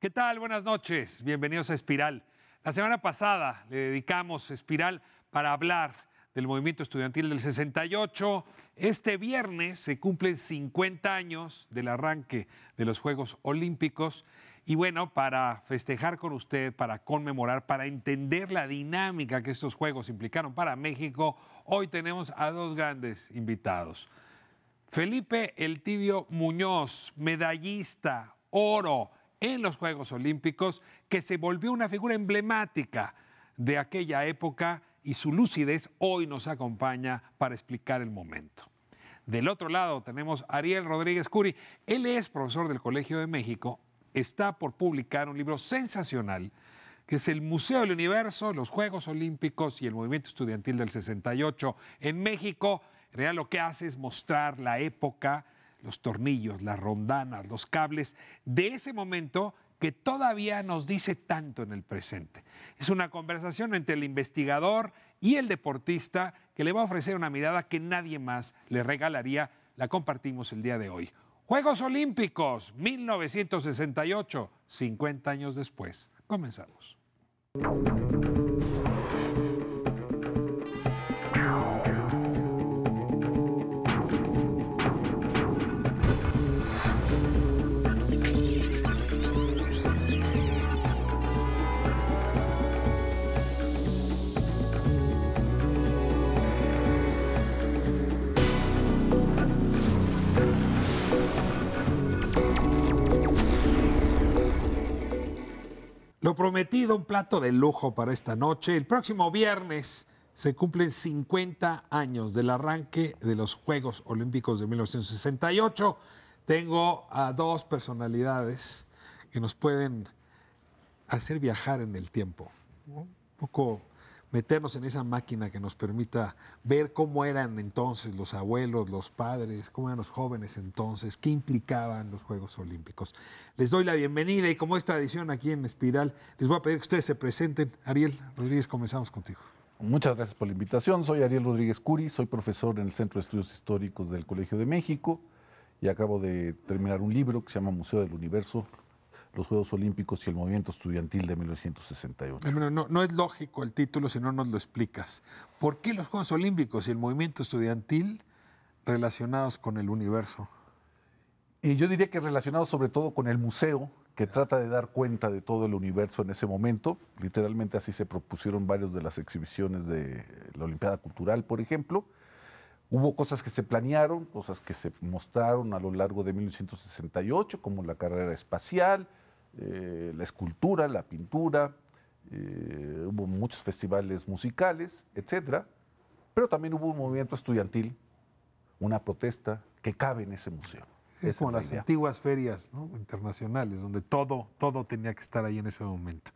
¿Qué tal? Buenas noches. Bienvenidos a Espiral. La semana pasada le dedicamos Espiral para hablar del movimiento estudiantil del 68. Este viernes se cumplen 50 años del arranque de los Juegos Olímpicos. Y bueno, para festejar con usted, para conmemorar, para entender la dinámica que estos Juegos implicaron para México, hoy tenemos a dos grandes invitados. Felipe El Tibio Muñoz, medallista, oro en los Juegos Olímpicos, que se volvió una figura emblemática de aquella época y su lucidez hoy nos acompaña para explicar el momento. Del otro lado tenemos a Ariel Rodríguez Curi. Él es profesor del Colegio de México, está por publicar un libro sensacional que es El Museo del Universo, los Juegos Olímpicos y el movimiento estudiantil del 68 en México. En realidad lo que hace es mostrar la época, los tornillos, las rondanas, los cables de ese momento que todavía nos dice tanto en el presente. Es una conversación entre el investigador y el deportista que le va a ofrecer una mirada que nadie más le regalaría. La compartimos el día de hoy. Juegos Olímpicos, 1968, 50 años después. Comenzamos. Lo prometido, un plato de lujo para esta noche. El próximo viernes se cumplen 50 años del arranque de los Juegos Olímpicos de 1968. Tengo a dos personalidades que nos pueden hacer viajar en el tiempo, ¿no? Un poco meternos en esa máquina que nos permita ver cómo eran entonces los abuelos, los padres, cómo eran los jóvenes entonces, qué implicaban los Juegos Olímpicos. Les doy la bienvenida y como es tradición aquí en Espiral, les voy a pedir que ustedes se presenten. Ariel Rodríguez, comenzamos contigo. Muchas gracias por la invitación. Soy Ariel Rodríguez Curi, soy profesor en el Centro de Estudios Históricos del Colegio de México y acabo de terminar un libro que se llama Museo del Universo, los Juegos Olímpicos y el movimiento estudiantil de 1968. No es lógico el título si no nos lo explicas. ¿Por qué los Juegos Olímpicos y el movimiento estudiantil relacionados con el universo? Y yo diría que relacionados sobre todo con el museo, que trata de dar cuenta de todo el universo en ese momento. Literalmente así se propusieron varias de las exhibiciones de la Olimpiada Cultural, por ejemplo. Hubo cosas que se planearon, cosas que se mostraron a lo largo de 1968, como la carrera espacial, la escultura, la pintura, hubo muchos festivales musicales, etcétera, pero también hubo un movimiento estudiantil, una protesta que cabe en ese museo. Es como las antiguas ferias, ¿no?, internacionales, donde todo tenía que estar ahí en ese momento.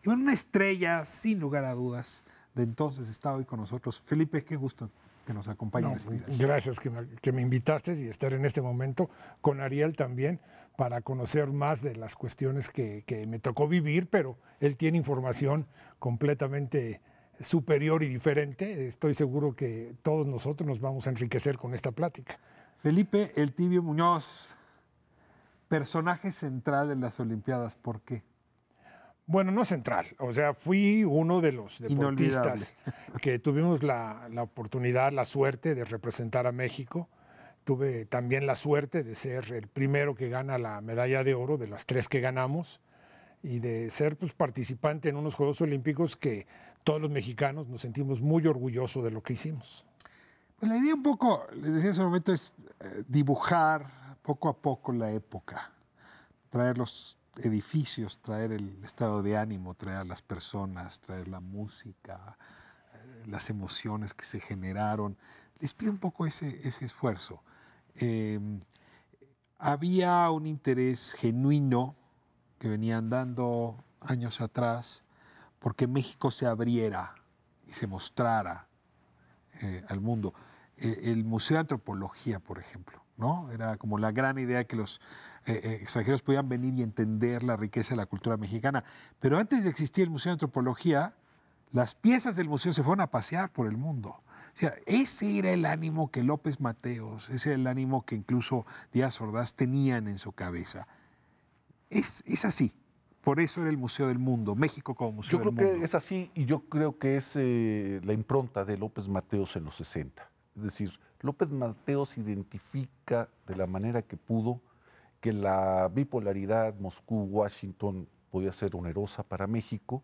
Y bueno, una estrella, sin lugar a dudas, de entonces está hoy con nosotros. Felipe, qué gusto que nos acompañe en Espiral. Gracias que me invitaste y estar en este momento con Ariel también para conocer más de las cuestiones que me tocó vivir, pero él tiene información completamente superior y diferente. Estoy seguro que todos nosotros nos vamos a enriquecer con esta plática. Felipe El Tibio Muñoz, personaje central en las Olimpiadas, ¿por qué? Bueno, no central, o sea, fui uno de los deportistas que tuvimos la oportunidad, la suerte de representar a México. Tuve también la suerte de ser el primero que gana la medalla de oro de las 3 que ganamos y de ser participante en unos Juegos Olímpicos que todos los mexicanos nos sentimos muy orgullosos de lo que hicimos. Pues la idea un poco, les decía en ese momento, es dibujar poco a poco la época, traer los edificios, traer el estado de ánimo, traer a las personas, traer la música, las emociones que se generaron. Les pido un poco ese esfuerzo. Había un interés genuino que venían dando años atrás porque México se abriera y se mostrara al mundo. El Museo de Antropología, por ejemplo, ¿no? Era como la gran idea que los extranjeros podían venir y entender la riqueza de la cultura mexicana. Pero antes de existir el Museo de Antropología, las piezas del museo se fueron a pasear por el mundo. O sea, ese era el ánimo que López Mateos, ese era el ánimo que incluso Díaz Ordaz tenían en su cabeza. Es así. por eso era el Museo del Mundo, México como Museo del Mundo. Yo creo que es así y yo creo que es la impronta de López Mateos en los 60. Es decir, López Mateos identifica de la manera que pudo que la bipolaridad Moscú-Washington podía ser onerosa para México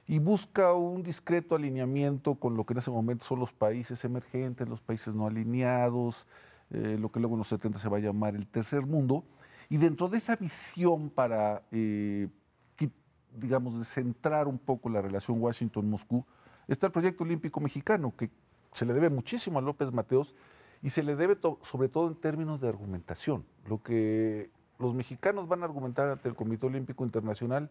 y busca un discreto alineamiento con lo que en ese momento son los países emergentes, los países no alineados, lo que luego en los 70 se va a llamar el tercer mundo. Y dentro de esa visión para, digamos, de centrar un poco la relación Washington-Moscú, está el proyecto olímpico mexicano, que se le debe muchísimo a López Mateos y se le debe sobre todo en términos de argumentación. Lo que los mexicanos van a argumentar ante el Comité Olímpico Internacional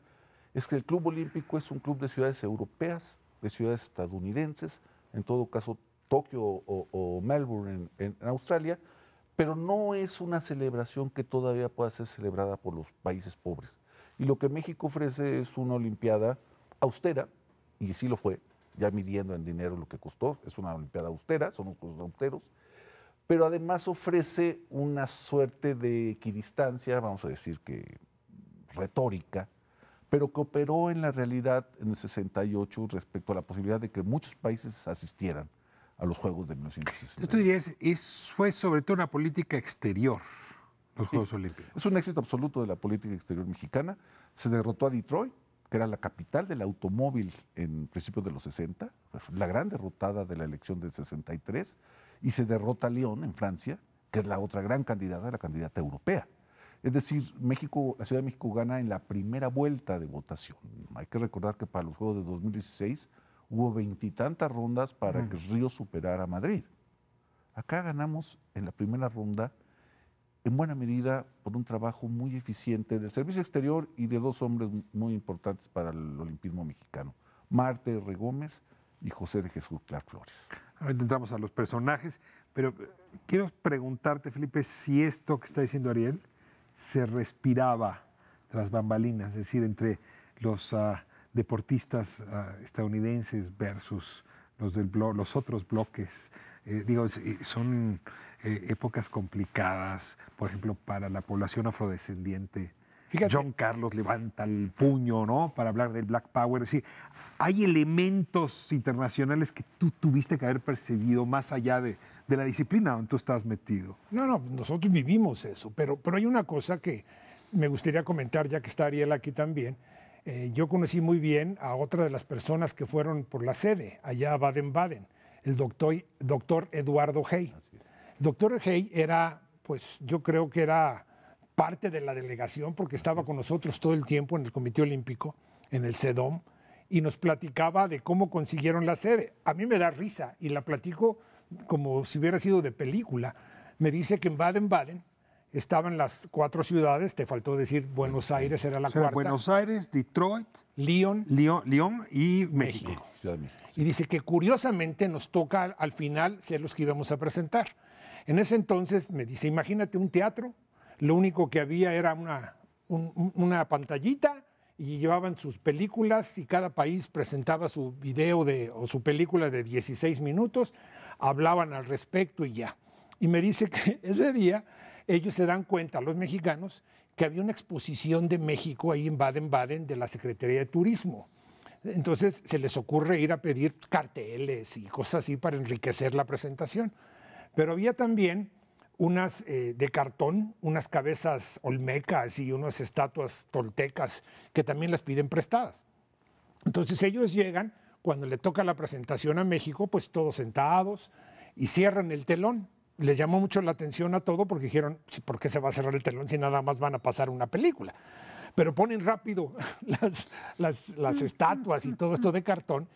es que el Club Olímpico es un club de ciudades europeas, de ciudades estadounidenses, en todo caso Tokio o Melbourne en Australia, pero no es una celebración que todavía pueda ser celebrada por los países pobres. Y lo que México ofrece es una olimpiada austera, y sí lo fue, ya midiendo en dinero lo que costó, es una olimpiada austera, son unos costos austeros, pero además ofrece una suerte de equidistancia, vamos a decir que retórica, pero que operó en la realidad en el 68 respecto a la posibilidad de que muchos países asistieran a los Juegos de 1960. Tú dirías, fue sobre todo una política exterior, los Juegos Olímpicos. Es un éxito absoluto de la política exterior mexicana. Se derrotó a Detroit, que era la capital del automóvil en principios de los 60, la gran derrotada de la elección del 63, y se derrota a Lyon, en Francia, que es la otra gran candidata, la candidata europea. Es decir, México, la Ciudad de México gana en la primera vuelta de votación. Hay que recordar que para los Juegos de 2016 hubo 20 y tantas rondas para que Río superara a Madrid. Acá ganamos en la primera ronda, en buena medida por un trabajo muy eficiente del Servicio Exterior y de dos hombres muy importantes para el olimpismo mexicano, Marte R. Gómez y José de Jesús Clark Flores. Ahora entramos a los personajes, pero quiero preguntarte, Felipe, si esto que está diciendo Ariel se respiraba tras bambalinas, es decir, entre los deportistas estadounidenses versus los otros bloques. Son épocas complicadas, por ejemplo, para la población afrodescendiente. Fíjate. John Carlos levanta el puño, ¿no?, para hablar del Black Power. Es decir, hay elementos internacionales que tú tuviste que haber percibido más allá de la disciplina donde tú estás metido. No, nosotros vivimos eso, pero hay una cosa que me gustaría comentar, ya que está Ariel aquí también. Yo conocí muy bien a otra de las personas que fueron por la sede, allá a Baden-Baden, el doctor Eduardo Hey. Doctor Hey era, pues yo creo que era parte de la delegación porque estaba con nosotros todo el tiempo en el Comité Olímpico, en el CEDOM, y nos platicaba de cómo consiguieron la sede. A mí me da risa y la platico como si hubiera sido de película. Me dice que en Baden-Baden estaban las 4 ciudades, te faltó decir Buenos Aires era la cuarta. Buenos Aires, Detroit, Lyon y México. Y dice que curiosamente nos toca al final ser los que íbamos a presentar. En ese entonces me dice, imagínate un teatro, lo único que había era una pantallita y llevaban sus películas y cada país presentaba su video o su película de 16 minutos, hablaban al respecto y ya. Y me dice que ese día ellos se dan cuenta, los mexicanos, que había una exposición de México ahí en Baden-Baden de la Secretaría de Turismo. Entonces se les ocurre ir a pedir carteles y cosas así para enriquecer la presentación. Pero había también unas de cartón, unas cabezas olmecas y unas estatuas toltecas que también las piden prestadas. Entonces ellos llegan, cuando le toca la presentación a México, pues todos sentados y cierran el telón. Les llamó mucho la atención a todo porque dijeron, ¿por qué se va a cerrar el telón si nada más van a pasar una película? Pero ponen rápido las estatuas y todo esto de cartón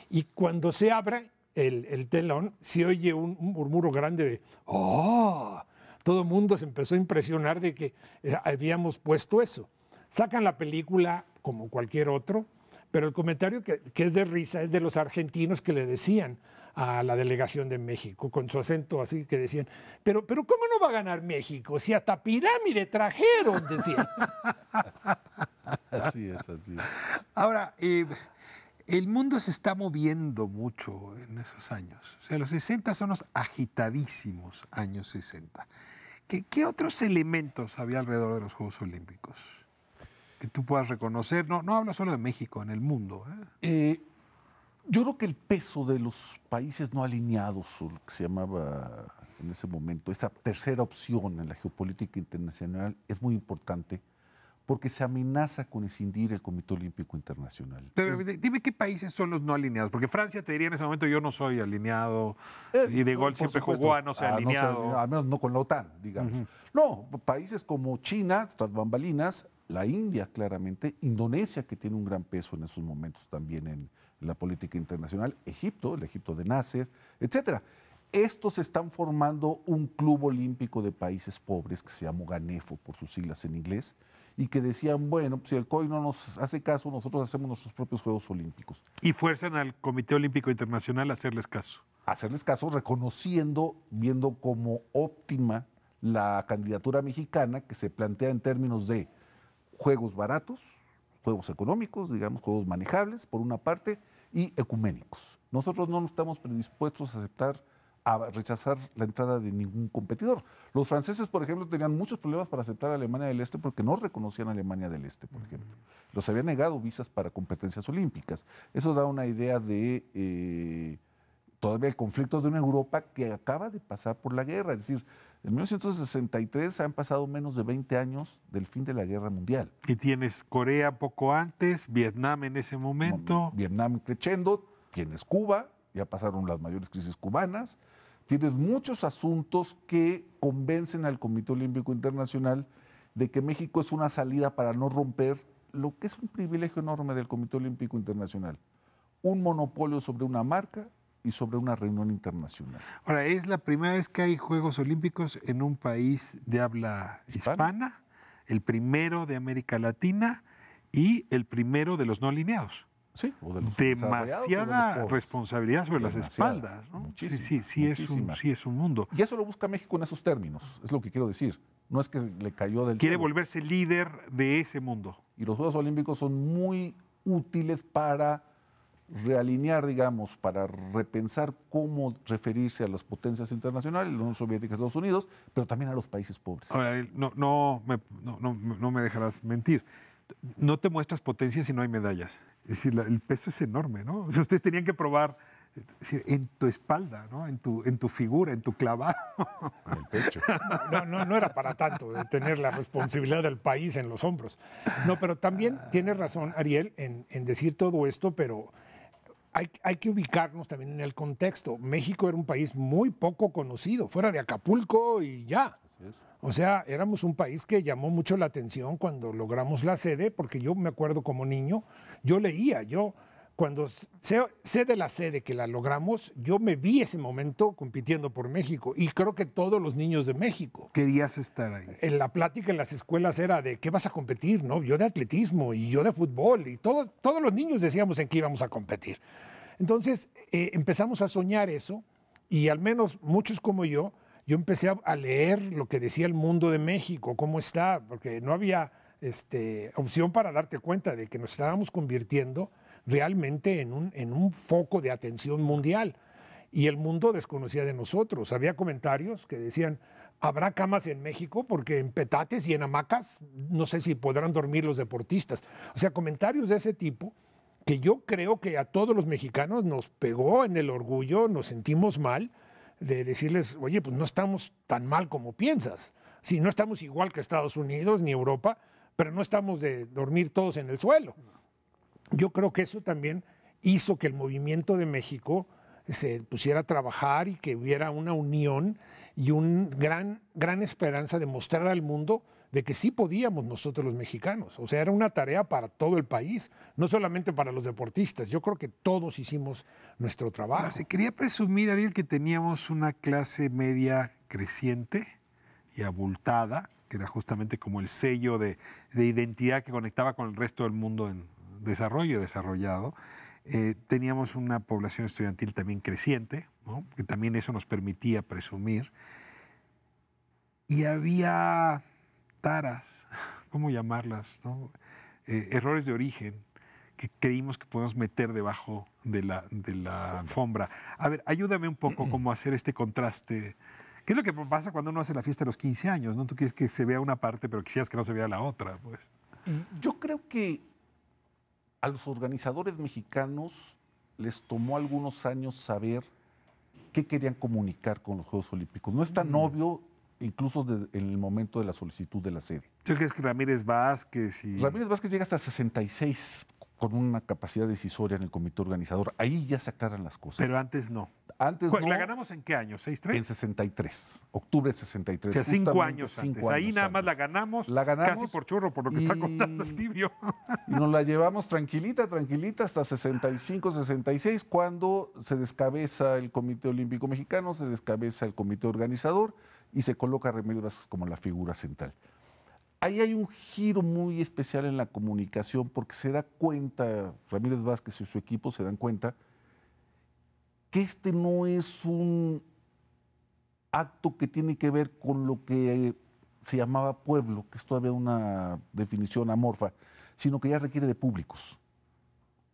y cuando se abre el telón, se oye un murmuro grande de ¡oh! Todo el mundo se empezó a impresionar de que habíamos puesto eso. Sacan la película como cualquier otro, pero el comentario que es de risa es de los argentinos que le decían a la delegación de México, con su acento así, que decían, pero ¿cómo no va a ganar México? Si hasta pirámide trajeron, decían. Así es. Ahora, el mundo se está moviendo mucho en esos años. O sea, los 60 son los agitadísimos años 60. ¿Qué otros elementos había alrededor de los Juegos Olímpicos? que tú puedas reconocer? No habla solo de México, en el mundo. Yo creo que el peso de los países no alineados, o lo que se llamaba en ese momento, esa tercera opción en la geopolítica internacional, es muy importante porque se amenaza con escindir el Comité Olímpico Internacional. Pero dime qué países son los no alineados, porque Francia te diría en ese momento yo no soy alineado y De Gaulle siempre jugó a no ser alineado. Al menos no con la OTAN, digamos. No, países como China, tras bambalinas, la India claramente, Indonesia, que tiene un gran peso en esos momentos también en la política internacional, Egipto, el Egipto de Nasser, etcétera. Estos están formando un club olímpico de países pobres que se llama GANEFO, por sus siglas en inglés, y que decían, bueno, pues si el COI no nos hace caso, nosotros hacemos nuestros propios Juegos Olímpicos. Y fuerzan al Comité Olímpico Internacional a hacerles caso. Hacerles caso, reconociendo, viendo como óptima la candidatura mexicana que se plantea en términos de juegos baratos, juegos económicos, digamos, juegos manejables, por una parte, y ecuménicos. Nosotros no estamos predispuestos a rechazar la entrada de ningún competidor. Los franceses, por ejemplo, tenían muchos problemas para aceptar a Alemania del Este porque no reconocían a Alemania del Este, por ejemplo. Los habían negado visas para competencias olímpicas. Eso da una idea de todavía el conflicto de una Europa que acaba de pasar por la guerra. Es decir, en 1963 han pasado menos de 20 años del fin de la Guerra Mundial. Y tienes Corea poco antes, Vietnam en ese momento. Vietnam creciendo, tienes Cuba, ya pasaron las mayores crisis cubanas. Tienes muchos asuntos que convencen al Comité Olímpico Internacional de que México es una salida para no romper lo que es un privilegio enorme del Comité Olímpico Internacional, un monopolio sobre una marca y sobre una reunión internacional. Ahora, es la primera vez que hay Juegos Olímpicos en un país de habla hispana, el primero de América Latina y el primero de los no alineados. Sí, o de los demasiada responsabilidad sobre las espaldas, ¿no? Sí es un mundo. Y eso lo busca México en esos términos, es lo que quiero decir. No es que le cayó del Quiere cielo. volverse líder de ese mundo. Y los Juegos Olímpicos son muy útiles para realinear, digamos, para repensar cómo referirse a las potencias internacionales, la Unión Soviética y Estados Unidos, pero también a los países pobres. Ahora, no me dejarás mentir. No te muestras potencia si no hay medallas. Es decir, el peso es enorme, ¿no? O sea, ustedes tenían que probar en tu espalda, ¿no? En tu figura, en tu clavado. En el pecho. No era para tanto tener la responsabilidad del país en los hombros. No, pero también tienes razón, Ariel, en decir todo esto, pero hay que ubicarnos también en el contexto. México era un país muy poco conocido, fuera de Acapulco y ya. O sea, éramos un país que llamó mucho la atención cuando logramos la sede, porque yo me acuerdo como niño, yo leía, cuando sé de la sede que la logramos, yo me vi ese momento compitiendo por México y creo que todos los niños de México. Querías estar ahí. En la plática en las escuelas era de ¿qué vas a competir? ¿No? Yo de atletismo y yo de fútbol y todos los niños decíamos en qué íbamos a competir. Entonces empezamos a soñar eso y al menos muchos como yo empecé a leer lo que decía el mundo de México, cómo está, porque no había opción para darte cuenta de que nos estábamos convirtiendo realmente en un foco de atención mundial. Y el mundo desconocía de nosotros. Había comentarios que decían, ¿habrá camas en México? Porque en petates y en hamacas no sé si podrán dormir los deportistas. O sea, comentarios de ese tipo que yo creo que a todos los mexicanos nos pegó en el orgullo, nos sentimos mal, de decirles, oye, pues no estamos tan mal como piensas. Sí, no estamos igual que Estados Unidos ni Europa, pero no estamos de dormir todos en el suelo. Yo creo que eso también hizo que el movimiento de México se pusiera a trabajar y que hubiera una unión y una gran esperanza de mostrar al mundo de que sí podíamos nosotros los mexicanos. O sea, era una tarea para todo el país, no solamente para los deportistas. Yo creo que todos hicimos nuestro trabajo. Ahora, se quería presumir, Ariel, que teníamos una clase media creciente y abultada, que era justamente como el sello de identidad que conectaba con el resto del mundo en desarrollo y desarrollado. Teníamos una población estudiantil también creciente, ¿no? Que también eso nos permitía presumir. Y había taras, ¿cómo llamarlas? ¿No? Errores de origen que creímos que podemos meter debajo de la alfombra. A ver, ayúdame un poco cómo hacer este contraste. ¿Qué es lo que pasa cuando uno hace la fiesta de los 15 años? ¿No? Tú quieres que se vea una parte, pero quisieras que no se vea la otra, pues. Y yo creo que a los organizadores mexicanos les tomó algunos años saber qué querían comunicar con los Juegos Olímpicos. No es tan obvio, incluso en el momento de la solicitud de la sede. ¿Tú crees que Ramírez Vázquez Ramírez Vázquez llega hasta 66 con una capacidad decisoria en el comité organizador. Ahí ya se aclaran las cosas. Pero antes no. Antes no. ¿La ganamos en qué año? ¿6-3? En 63, octubre de 63. O sea, 5 años antes. Ahí nada más la ganamos casi por churro, por lo que está contando el Tibio. Y nos la llevamos tranquilita hasta 65, 66, cuando se descabeza el Comité Olímpico Mexicano, se descabeza el comité organizador y se coloca a Ramírez Vázquez como la figura central. Ahí hay un giro muy especial en la comunicación porque se da cuenta, Ramírez Vázquez y su equipo se dan cuenta que este no es un acto que tiene que ver con lo que se llamaba pueblo, que es todavía una definición amorfa, sino que ya requiere de públicos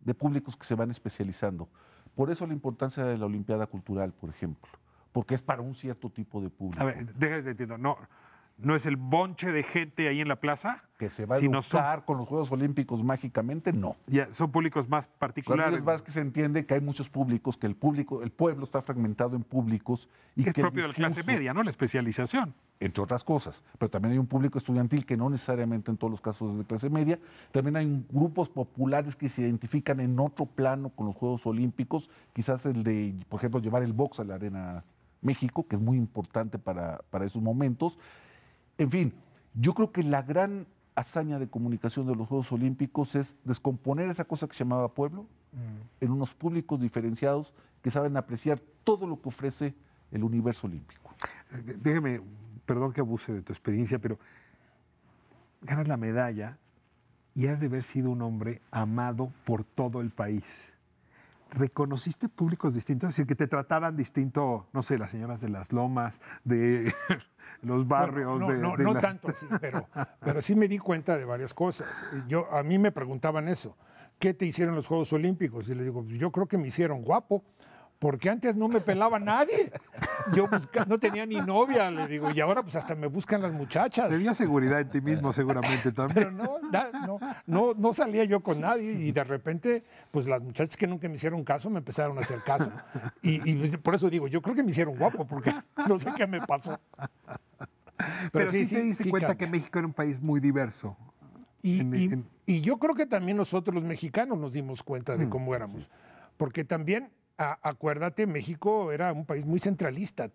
que se van especializando. Por eso la importancia de la Olimpiada Cultural, por ejemplo, porque es para un cierto tipo de público. A ver, déjame de entender, no es el bonche de gente ahí en la plaza. Que se va a educar con los Juegos Olímpicos mágicamente, no. Ya, son públicos más particulares. Ramírez Vázquez entiende que hay muchos públicos, que el pueblo está fragmentado en públicos. Y que es propio de la clase media, ¿no? La especialización. Entre otras cosas. Pero también hay un público estudiantil que no necesariamente en todos los casos es de clase media. También hay grupos populares que se identifican en otro plano con los Juegos Olímpicos. Quizás el de, por ejemplo, llevar el box a la Arena México, que es muy importante para esos momentos. En fin, yo creo que la gran hazaña de comunicación de los Juegos Olímpicos es descomponer esa cosa que se llamaba pueblo en unos públicos diferenciados que saben apreciar todo lo que ofrece el universo olímpico. Déjeme, perdón que abuse de tu experiencia, pero ganas la medalla y has de haber sido un hombre amado por todo el país. ¿Reconociste públicos distintos? Es decir, que te trataran distinto, no sé, las señoras de las lomas, de los barrios. Bueno, no tanto así, pero sí me di cuenta de varias cosas. A mí me preguntaban eso, ¿qué te hicieron los Juegos Olímpicos? Y le digo, yo creo que me hicieron guapo, porque antes no me pelaba nadie. Yo no tenía ni novia, le digo, y ahora pues hasta me buscan las muchachas. Tenía seguridad en ti mismo seguramente también. Pero no salía yo con nadie y de repente pues las muchachas que nunca me hicieron caso me empezaron a hacer caso. Y por eso digo, yo creo que me hicieron guapo porque no sé qué me pasó. Pero sí te diste cuenta que México era un país muy diverso. Y yo creo que también nosotros los mexicanos nos dimos cuenta de cómo éramos. Sí. Porque también, acuérdate, México era un país muy centralista.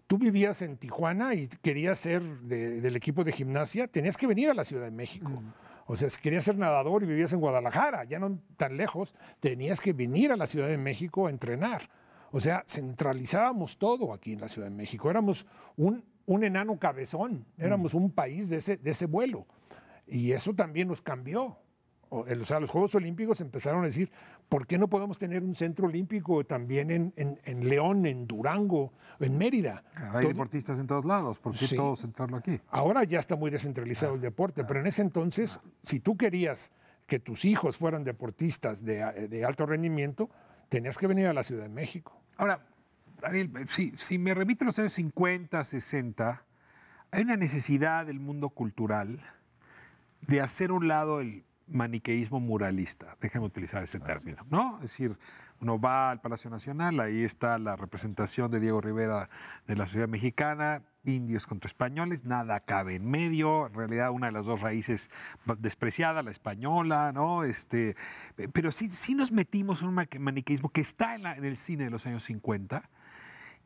Tú vivías en Tijuana y querías ser del equipo de gimnasia, tenías que venir a la Ciudad de México. O sea, si querías ser nadador y vivías en Guadalajara, ya no tan lejos, tenías que venir a la Ciudad de México a entrenar. O sea, centralizábamos todo aquí en la Ciudad de México. Éramos un enano cabezón, éramos un país de ese vuelo. Y eso también nos cambió. O sea, los Juegos Olímpicos empezaron a decir, ¿por qué no podemos tener un centro olímpico también en León, en Durango, en Mérida? Hay deportistas en todos lados, ¿por qué todos centrarlo aquí? Ahora ya está muy descentralizado el deporte, pero en ese entonces, si tú querías que tus hijos fueran deportistas de alto rendimiento, tenías que venir a la Ciudad de México. Ahora, Ariel, si me remito a los años 50, 60, hay una necesidad del mundo cultural de hacer a un lado el maniqueísmo muralista, déjame utilizar ese término, ¿no? Es decir, uno va al Palacio Nacional, ahí está la representación de Diego Rivera de la sociedad mexicana, indios contra españoles, nada cabe en medio, en realidad una de las dos raíces despreciada, la española, ¿no? Pero sí nos metimos en un maniqueísmo que está en el cine de los años 50,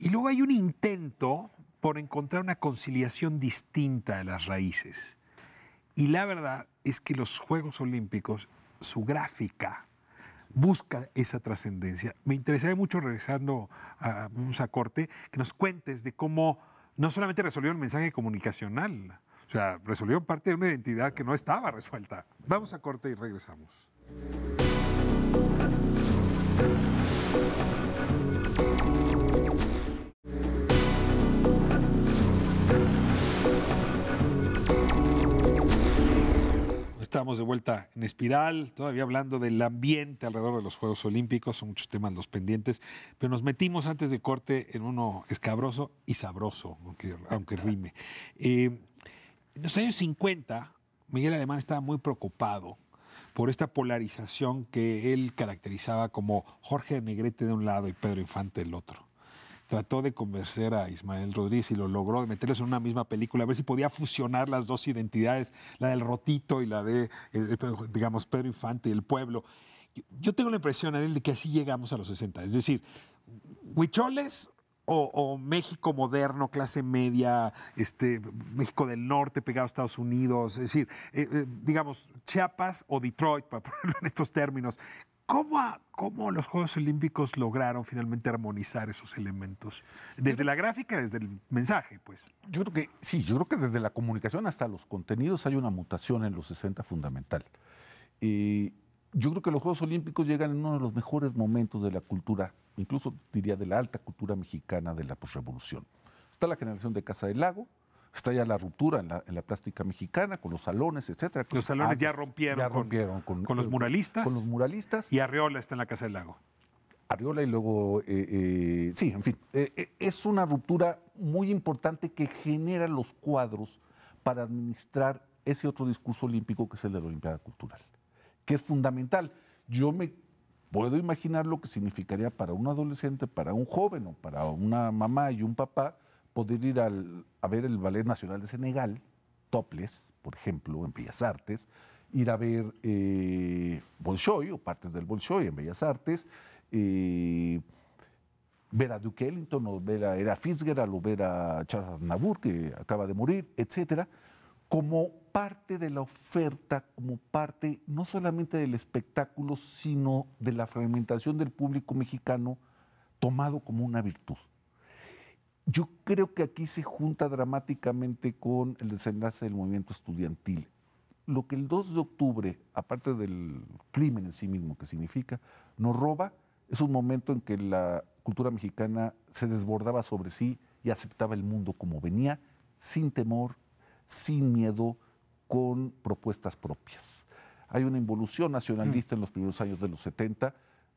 y luego hay un intento por encontrar una conciliación distinta de las raíces. Y la verdad es que los Juegos Olímpicos, su gráfica, busca esa trascendencia. Me interesaría mucho, regresando a corte, que nos cuentes de cómo no solamente resolvió el mensaje comunicacional, o sea, resolvió parte de una identidad que no estaba resuelta. Vamos a corte y regresamos. Estamos de vuelta en Espiral, todavía hablando del ambiente alrededor de los Juegos Olímpicos, son muchos temas los pendientes, pero nos metimos antes de corte en uno escabroso y sabroso, aunque rime. En los años 50, Miguel Alemán estaba muy preocupado por esta polarización que él caracterizaba como Jorge Negrete de un lado y Pedro Infante del otro. Trató de convencer a Ismael Rodríguez y lo logró, de meterlos en una misma película, a ver si podía fusionar las dos identidades, la del Rotito y la de, digamos, Pedro Infante y el pueblo. Yo tengo la impresión, Ariel, de que así llegamos a los 60. Es decir, huicholes o México moderno, clase media, México del norte pegado a Estados Unidos, es decir, digamos, Chiapas o Detroit, para ponerlo en estos términos. ¿Cómo los Juegos Olímpicos lograron finalmente armonizar esos elementos? Desde la gráfica, desde el mensaje, pues. Yo creo que sí, yo creo que desde la comunicación hasta los contenidos hay una mutación en los 60 fundamental. Yo creo que los Juegos Olímpicos llegan en uno de los mejores momentos de la cultura, incluso diría de la alta cultura mexicana de la posrevolución. Está la generación de Casa del Lago, está ya la ruptura en la plástica mexicana con los salones, etcétera. Los salones ya rompieron con los muralistas. Con los muralistas. Y Arriola está en la Casa del Lago. Arriola y luego, sí, en fin, es una ruptura muy importante que genera los cuadros para administrar ese otro discurso olímpico que es el de la Olimpiada Cultural, que es fundamental. Yo me puedo imaginar lo que significaría para un adolescente, para un joven o para una mamá y un papá poder ir a ver el Ballet Nacional de Senegal, Topless, por ejemplo, en Bellas Artes, ir a ver Bolshoi o partes del Bolshoi en Bellas Artes, ver a Duke Ellington o ver a Ella Fitzgerald o ver a Charles Aznavour, que acaba de morir, etcétera, como parte de la oferta, como parte no solamente del espectáculo, sino de la fragmentación del público mexicano tomado como una virtud. Yo creo que aquí se junta dramáticamente con el desenlace del movimiento estudiantil. Lo que el 2 de octubre, aparte del crimen en sí mismo que significa, nos roba, es un momento en que la cultura mexicana se desbordaba sobre sí y aceptaba el mundo como venía, sin temor, sin miedo, con propuestas propias. Hay una involución nacionalista en los primeros años de los 70,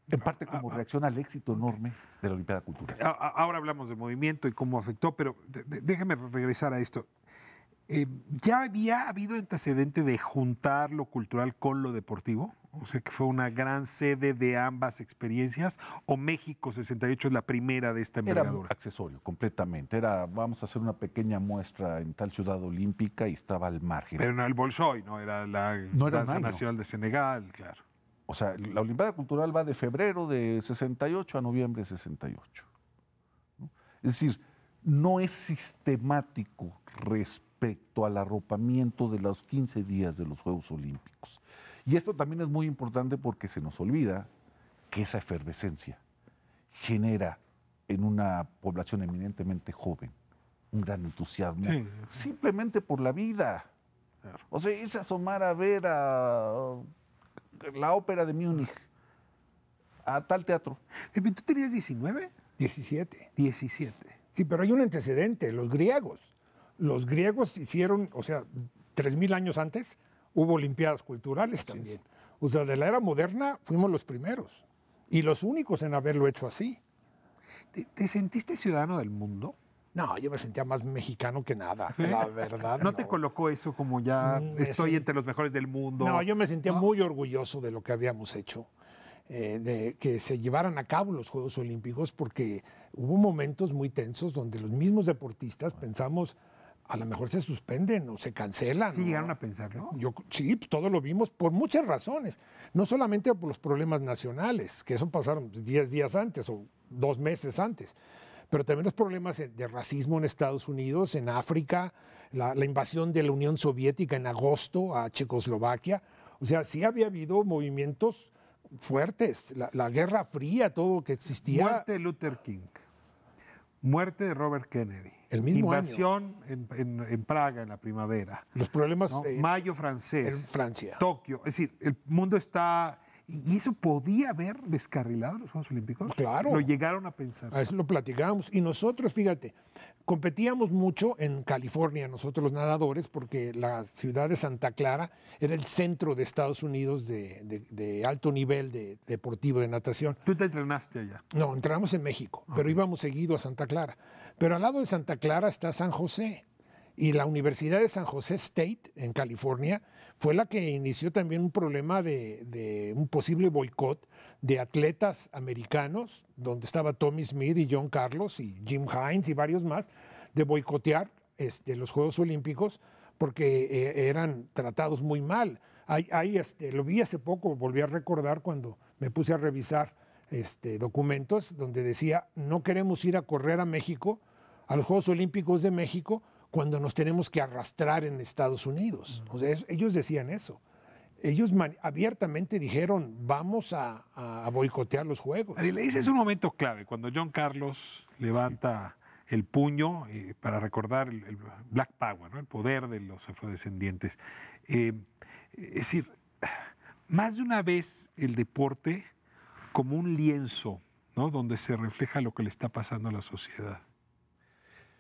en parte como reacción al éxito enorme de la Olimpiada Cultural. Ahora hablamos del movimiento y cómo afectó, pero déjame regresar a esto. ¿Ya había habido antecedente de juntar lo cultural con lo deportivo? O sea, que fue una gran sede de ambas experiencias, ¿o México 68 es la primera de esta envergadura? Era accesorio, completamente. Era, vamos a hacer una pequeña muestra en tal ciudad olímpica y estaba al margen. Pero no el Bolshoi, no era la Danza Nacional de Senegal, claro. O sea, la Olimpiada Cultural va de febrero de 68 a noviembre de 68. ¿No? Es decir, no es sistemático respecto al arropamiento de los 15 días de los Juegos Olímpicos. Y esto también es muy importante porque se nos olvida que esa efervescencia genera en una población eminentemente joven un gran entusiasmo, sí, simplemente por la vida. Claro. O sea, irse a asomar a ver a la ópera de Múnich, a tal teatro. ¿Tú tenías 19? 17. 17. Sí, pero hay un antecedente, los griegos. Los griegos hicieron, o sea, 3.000 años antes, hubo olimpiadas culturales también. O sea, de la era moderna fuimos los primeros y los únicos en haberlo hecho así. ¿Te sentiste ciudadano del mundo? No, yo me sentía más mexicano que nada, la verdad. ¿No te colocó eso como ya estoy entre los mejores del mundo? No, yo me sentía muy orgulloso de lo que habíamos hecho, de que se llevaran a cabo los Juegos Olímpicos, porque hubo momentos muy tensos donde los mismos deportistas pensamos, a lo mejor se suspenden o se cancelan. Sí, llegaron a pensar, ¿no? Sí, todo lo vimos por muchas razones. No solamente por los problemas nacionales, que eso pasaron 10 días antes o 2 meses antes, pero también los problemas de racismo en Estados Unidos, en África, la invasión de la Unión Soviética en agosto a Checoslovaquia. O sea, sí había habido movimientos fuertes, la Guerra Fría, todo lo que existía. Muerte de Luther King. Muerte de Robert Kennedy. El mismo Invasión en Praga en la primavera. Los problemas... ¿no? Mayo francés. En Francia. Tokio. Es decir, el mundo está... ¿Y eso podía haber descarrilado los Juegos Olímpicos? Claro. Lo llegaron a pensar. A eso lo platicábamos. Y nosotros, fíjate, competíamos mucho en California, nosotros los nadadores, porque la ciudad de Santa Clara era el centro de Estados Unidos de alto nivel deportivo de natación. ¿Tú te entrenaste allá? No, entrenamos en México, pero íbamos seguido a Santa Clara. Pero al lado de Santa Clara está San José. Y la Universidad de San José State, en California, fue la que inició también un problema de un posible boicot de atletas americanos, donde estaba Tommy Smith y John Carlos y Jim Hines y varios más, de boicotear los Juegos Olímpicos porque eran tratados muy mal. Lo vi hace poco, volví a recordar cuando me puse a revisar documentos donde decía, no queremos ir a correr a México, a los Juegos Olímpicos de México, cuando nos tenemos que arrastrar en Estados Unidos. O sea, ellos decían eso. Ellos abiertamente dijeron, vamos a boicotear los Juegos. Ese es un momento clave, cuando John Carlos levanta el puño para recordar el Black Power, ¿no? El poder de los afrodescendientes. Es decir, más de una vez el deporte como un lienzo, ¿no? Donde se refleja lo que le está pasando a la sociedad.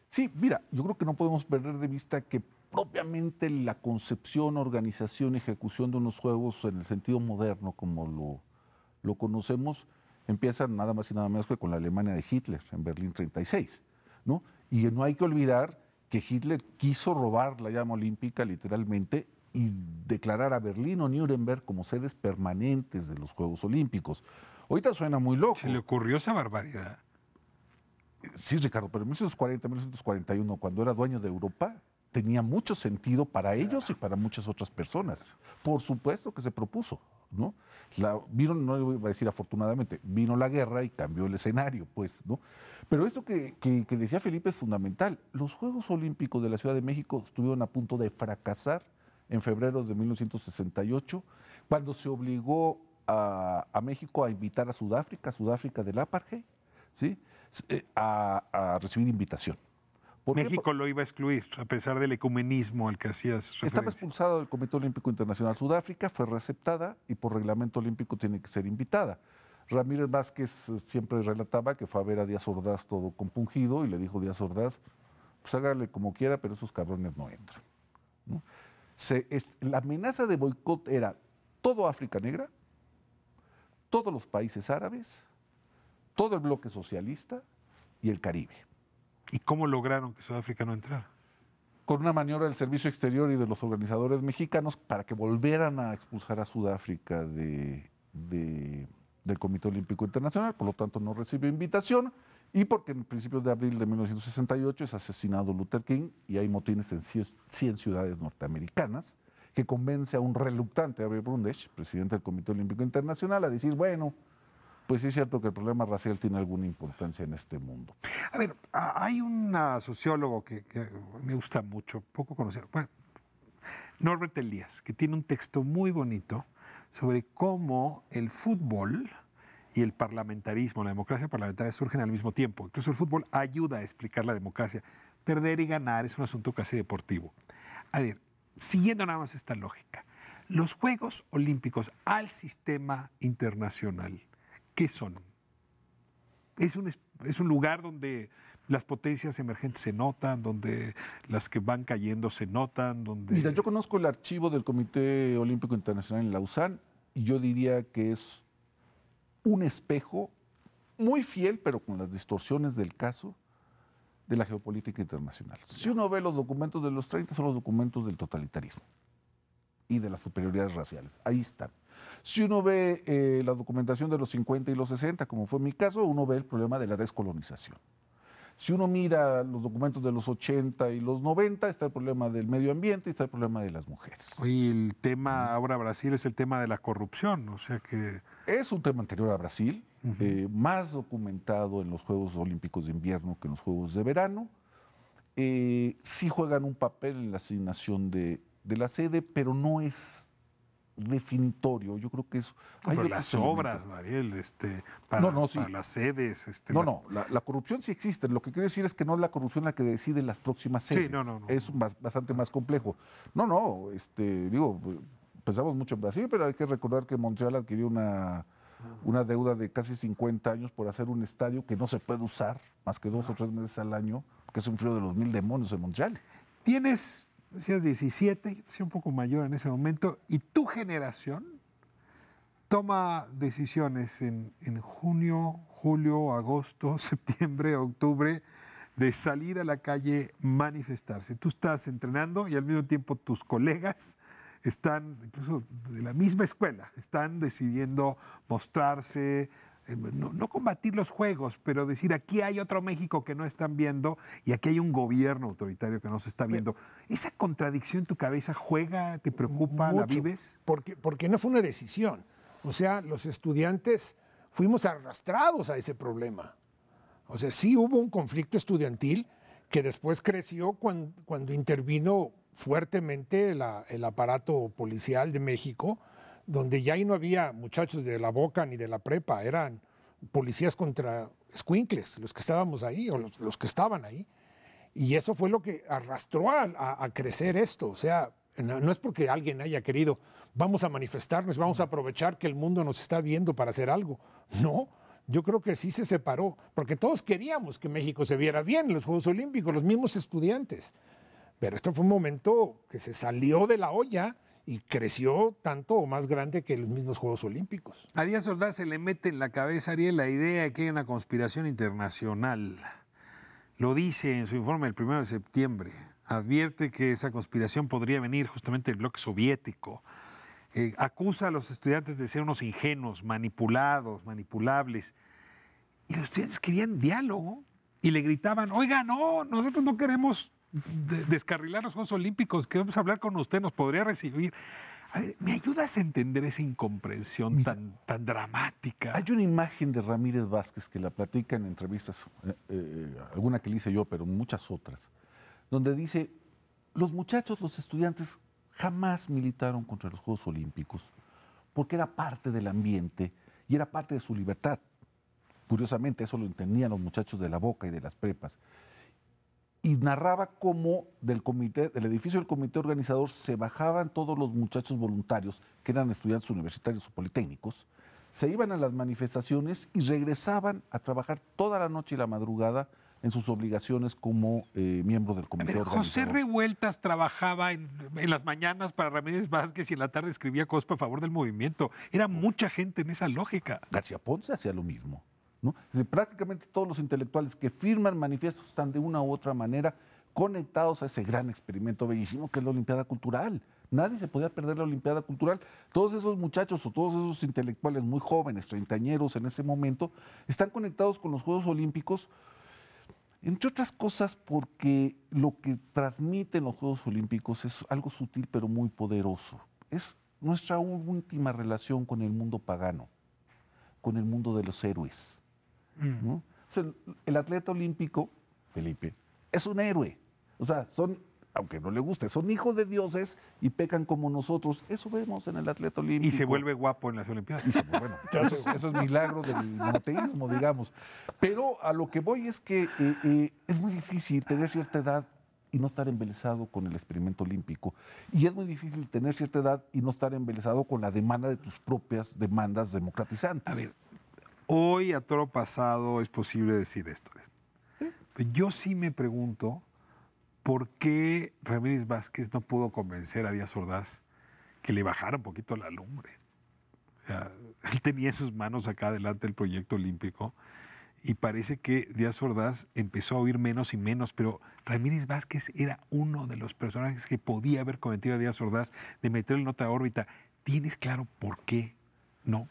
Sí, mira, yo creo que no podemos perder de vista que propiamente la concepción, organización, ejecución de unos juegos en el sentido moderno, como lo conocemos, empieza nada más y nada menos que con la Alemania de Hitler en Berlín 36, ¿no? Y no hay que olvidar que Hitler quiso robar la llama olímpica literalmente y declarar a Berlín o Nuremberg como sedes permanentes de los Juegos Olímpicos. Ahorita suena muy loco. ¿Se le ocurrió esa barbaridad? Sí, Ricardo, pero en 1940, 1941, cuando era dueño de Europa, tenía mucho sentido para ellos y para muchas otras personas. Por supuesto que se propuso, ¿no? No le voy a decir afortunadamente, vino la guerra y cambió el escenario, pues, ¿no? Pero esto que decía Felipe es fundamental. Los Juegos Olímpicos de la Ciudad de México estuvieron a punto de fracasar en febrero de 1968, cuando se obligó a México a invitar a Sudáfrica del apartheid, ¿sí? A recibir invitación. México lo iba a excluir, a pesar del ecumenismo al que hacías referencia. Estaba expulsado del Comité Olímpico Internacional Sudáfrica, fue receptada y por reglamento olímpico tiene que ser invitada. Ramírez Vázquez siempre relataba que fue a ver a Díaz Ordaz todo compungido y le dijo Díaz Ordaz, pues hágale como quiera, pero esos cabrones no entran, ¿no? La amenaza de boicot era todo África Negra, todos los países árabes, todo el bloque socialista y el Caribe. ¿Y cómo lograron que Sudáfrica no entrara? Con una maniobra del Servicio Exterior y de los organizadores mexicanos para que volvieran a expulsar a Sudáfrica del Comité Olímpico Internacional, por lo tanto no recibe invitación, y porque en principios de abril de 1968 es asesinado Luther King y hay motines en 100 ciudades norteamericanas, que convence a un reluctante Abe Brundage, presidente del Comité Olímpico Internacional, a decir, bueno, pues sí es cierto que el problema racial tiene alguna importancia en este mundo. A ver, hay un sociólogo que me gusta mucho, poco conocido, bueno, Norbert Elias, que tiene un texto muy bonito sobre cómo el fútbol y el parlamentarismo, la democracia parlamentaria surgen al mismo tiempo. Incluso el fútbol ayuda a explicar la democracia. Perder y ganar es un asunto casi deportivo. A ver, siguiendo nada más esta lógica, los Juegos Olímpicos al sistema internacional, ¿qué son? Es un lugar donde las potencias emergentes se notan, donde las que van cayendo se notan, donde... Mira, yo conozco el archivo del Comité Olímpico Internacional en Lausanne y yo diría que es un espejo muy fiel, pero con las distorsiones del caso, de la geopolítica internacional. Si uno ve los documentos de los 30, son los documentos del totalitarismo y de las superioridades raciales. Ahí están. Si uno ve la documentación de los 50 y los 60, como fue mi caso, uno ve el problema de la descolonización. Si uno mira los documentos de los 80 y los 90, está el problema del medio ambiente y está el problema de las mujeres. Oye, el tema ahora Brasil es el tema de la corrupción, o sea que... Es un tema anterior a Brasil, más documentado en los Juegos Olímpicos de Invierno que en los Juegos de Verano. Sí juegan un papel en la asignación de la sede, pero no es definitorio. Yo creo que es... Pero las obras, Mariel, para las sedes... la corrupción sí existe. Lo que quiero decir es que no es la corrupción la que decide las próximas sedes. Sí, Es bastante más complejo. Pensamos mucho en Brasil, pero hay que recordar que Montreal adquirió una deuda de casi 50 años por hacer un estadio que no se puede usar más que 2 o 3 meses al año, que es un frío de los 1000 demonios en Montreal. Tienes... Decías 17, yo soy un poco mayor en ese momento, y tu generación toma decisiones en junio, julio, agosto, septiembre, octubre, de salir a la calle, manifestarse. Tú estás entrenando y al mismo tiempo tus colegas están, incluso de la misma escuela, están decidiendo mostrarse, no combatir los juegos, pero decir aquí hay otro México que no están viendo y aquí hay un gobierno autoritario que no se está viendo. ¿Esa contradicción en tu cabeza juega, te preocupa, mucho, la vives? Porque no fue una decisión. O sea, los estudiantes fuimos arrastrados a ese problema. O sea, sí hubo un conflicto estudiantil que después creció cuando intervino fuertemente el aparato policial de México, donde ya ahí no había muchachos de la Boca ni de la prepa, eran policías contra escuincles, los que estábamos ahí o los que estaban ahí. Y eso fue lo que arrastró a crecer esto. O sea, no es porque alguien haya querido, vamos a manifestarnos, vamos a aprovechar que el mundo nos está viendo para hacer algo. No, yo creo que sí se separó, porque todos queríamos que México se viera bien en los Juegos Olímpicos, los mismos estudiantes. Pero esto fue un momento que se salió de la olla y creció tanto o más grande que los mismos Juegos Olímpicos. A Díaz Ordaz se le mete en la cabeza, Ariel, la idea de que hay una conspiración internacional. Lo dice en su informe del 1 de septiembre. Advierte que esa conspiración podría venir justamente del bloque soviético. Acusa a los estudiantes de ser unos ingenuos, manipulados, manipulables. Y los estudiantes querían diálogo y le gritaban, oiga, no, nosotros no queremos descarrilar los Juegos Olímpicos, queremos hablar con usted, nos podría recibir. A ver, ¿me ayudas a entender esa incomprensión tan dramática? Hay una imagen de Ramírez Vázquez que la platica en entrevistas, alguna que le hice yo, pero muchas otras, donde dice, los muchachos, los estudiantes jamás militaron contra los Juegos Olímpicos porque era parte del ambiente y era parte de su libertad. Curiosamente, eso lo entendían los muchachos de la Boca y de las prepas. Y narraba cómo del edificio del comité organizador se bajaban todos los muchachos voluntarios, que eran estudiantes universitarios o politécnicos, se iban a las manifestaciones y regresaban a trabajar toda la noche y la madrugada en sus obligaciones como miembros del comité organizador. José Revueltas trabajaba en las mañanas para Ramírez Vázquez y en la tarde escribía cosas a favor del movimiento. Era mucha gente en esa lógica. García Ponce hacía lo mismo, ¿no? Es decir, prácticamente todos los intelectuales que firman manifiestos están de una u otra manera conectados a ese gran experimento bellísimo que es la Olimpiada Cultural. Nadie se podía perder la Olimpiada Cultural. Todos esos muchachos o todos esos intelectuales muy jóvenes, treintañeros en ese momento, están conectados con los Juegos Olímpicos, entre otras cosas porque lo que transmiten los Juegos Olímpicos es algo sutil pero muy poderoso. Es nuestra última relación con el mundo pagano, con el mundo de los héroes, ¿no? O sea, el atleta olímpico, Felipe, es un héroe. O sea, aunque no le guste, son hijos de dioses y pecan como nosotros. Eso vemos en el atleta olímpico. Y se vuelve guapo en las Olimpiadas. Bueno, eso es milagro del monoteísmo, digamos. Pero a lo que voy es que es muy difícil tener cierta edad y no estar embelesado con el experimento olímpico. Y es muy difícil tener cierta edad y no estar embelesado con la demanda de tus propias demandas democratizantes. A ver, hoy a toro pasado es posible decir esto. Yo sí me pregunto por qué Ramírez Vázquez no pudo convencer a Díaz Ordaz que le bajara un poquito la lumbre. O sea, él tenía en sus manos acá adelante el proyecto olímpico y parece que Díaz Ordaz empezó a oír menos y menos, pero Ramírez Vázquez era uno de los personajes que podía haber cometido a Díaz Ordaz de meterlo en otra órbita. ¿Tienes claro por qué no?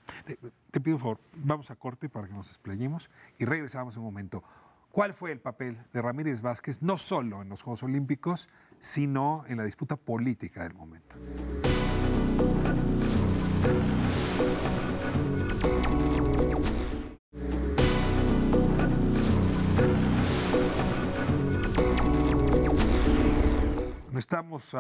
Te pido un favor, vamos a corte para que nos explayemos y regresamos un momento. ¿Cuál fue el papel de Ramírez Vázquez, no solo en los Juegos Olímpicos, sino en la disputa política del momento? Estamos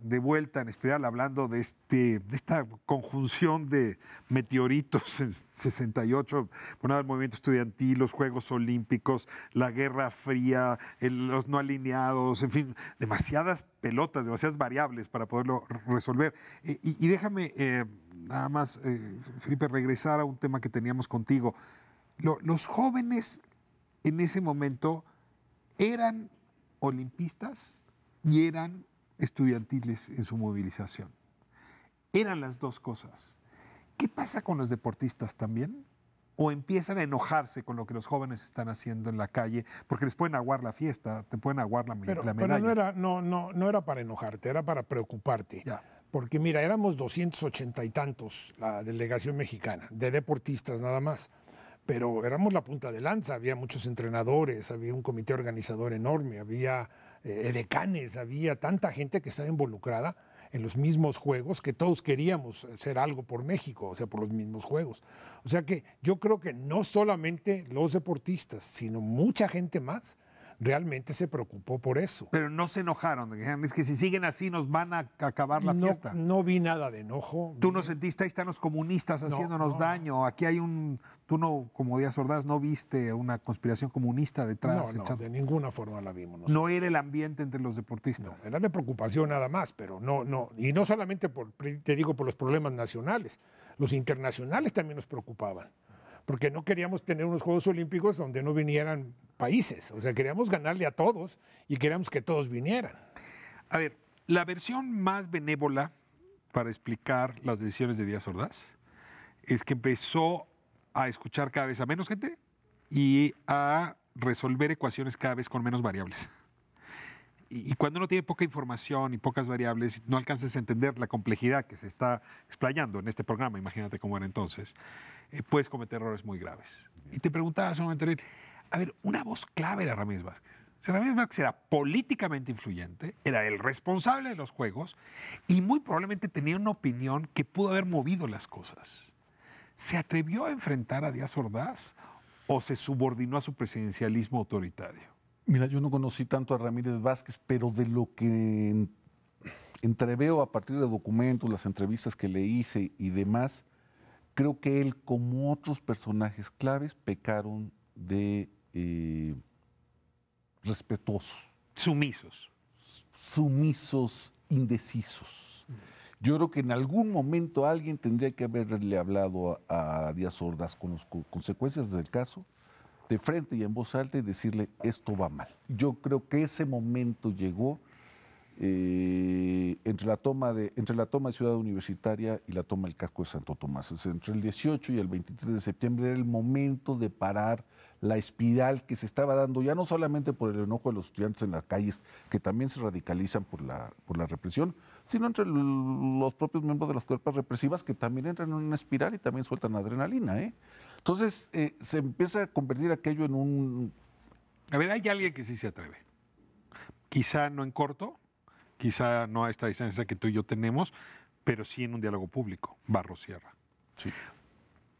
de vuelta en Espiral hablando de esta conjunción de meteoritos en 68, bueno, el movimiento estudiantil, los Juegos Olímpicos, la Guerra Fría, los no alineados, en fin, demasiadas pelotas, demasiadas variables para poderlo resolver. Y déjame nada más, Felipe, regresar a un tema que teníamos contigo. Los jóvenes en ese momento eran olimpistas y eran estudiantiles en su movilización. Eran las dos cosas. ¿Qué pasa con los deportistas también? ¿O empiezan a enojarse con lo que los jóvenes están haciendo en la calle? Porque les pueden aguar la fiesta, te pueden aguar la medalla. Pero no era para enojarte, era para preocuparte. Ya. Porque mira, éramos 280 y tantos, la delegación mexicana, de deportistas nada más. Pero éramos la punta de lanza, había muchos entrenadores, había un comité organizador enorme, había edecanes, había tanta gente que estaba involucrada en los mismos juegos que todos queríamos hacer algo por México, o sea, por los mismos juegos. O sea que yo creo que no solamente los deportistas, sino mucha gente más realmente se preocupó por eso. Pero no se enojaron, dijeron, es que si siguen así nos van a acabar la fiesta. No vi nada de enojo. ¿Tú no sentiste, ahí están los comunistas haciéndonos daño? Aquí hay tú no, como Díaz Ordaz, no viste una conspiración comunista detrás. No, de ninguna forma la vimos. No era el ambiente entre los deportistas. No, era de preocupación nada más, pero no. Y no solamente te digo, por los problemas nacionales. Los internacionales también nos preocupaban. Porque no queríamos tener unos Juegos Olímpicos donde no vinieran países. O sea, queríamos ganarle a todos y queríamos que todos vinieran. A ver, la versión más benévola para explicar las decisiones de Díaz Ordaz es que empezó a escuchar cada vez a menos gente y a resolver ecuaciones cada vez con menos variables. Y cuando uno tiene poca información y pocas variables, no alcanzas a entender la complejidad que se está explayando en este programa, imagínate cómo era entonces, puedes cometer errores muy graves. Y te preguntaba hace un momento, a ver, una voz clave era Ramírez Vázquez. O sea, Ramírez Vázquez era políticamente influyente, era el responsable de los Juegos y muy probablemente tenía una opinión que pudo haber movido las cosas. ¿Se atrevió a enfrentar a Díaz Ordaz o se subordinó a su presidencialismo autoritario? Mira, yo no conocí tanto a Ramírez Vázquez, pero de lo que entreveo a partir de documentos, las entrevistas que le hice y demás, creo que él, como otros personajes claves, pecaron de respetuosos. Sumisos, indecisos. Yo creo que en algún momento alguien tendría que haberle hablado a Díaz Ordaz con las consecuencias del caso, de frente y en voz alta, y decirle, esto va mal. Yo creo que ese momento llegó entre la toma de Ciudad Universitaria y la toma del casco de Santo Tomás. Entre el 18 y el 23 de septiembre era el momento de parar la espiral que se estaba dando, ya no solamente por el enojo de los estudiantes en las calles, que también se radicalizan por la represión, sino entre los propios miembros de las cuerpos represivas, que también entran en una espiral y también sueltan adrenalina. Entonces se empieza a convertir aquello en un... A ver, hay alguien que sí se atreve. Quizá no en corto, quizá no a esta distancia que tú y yo tenemos, pero sí en un diálogo público, Barros Sierra. Sí.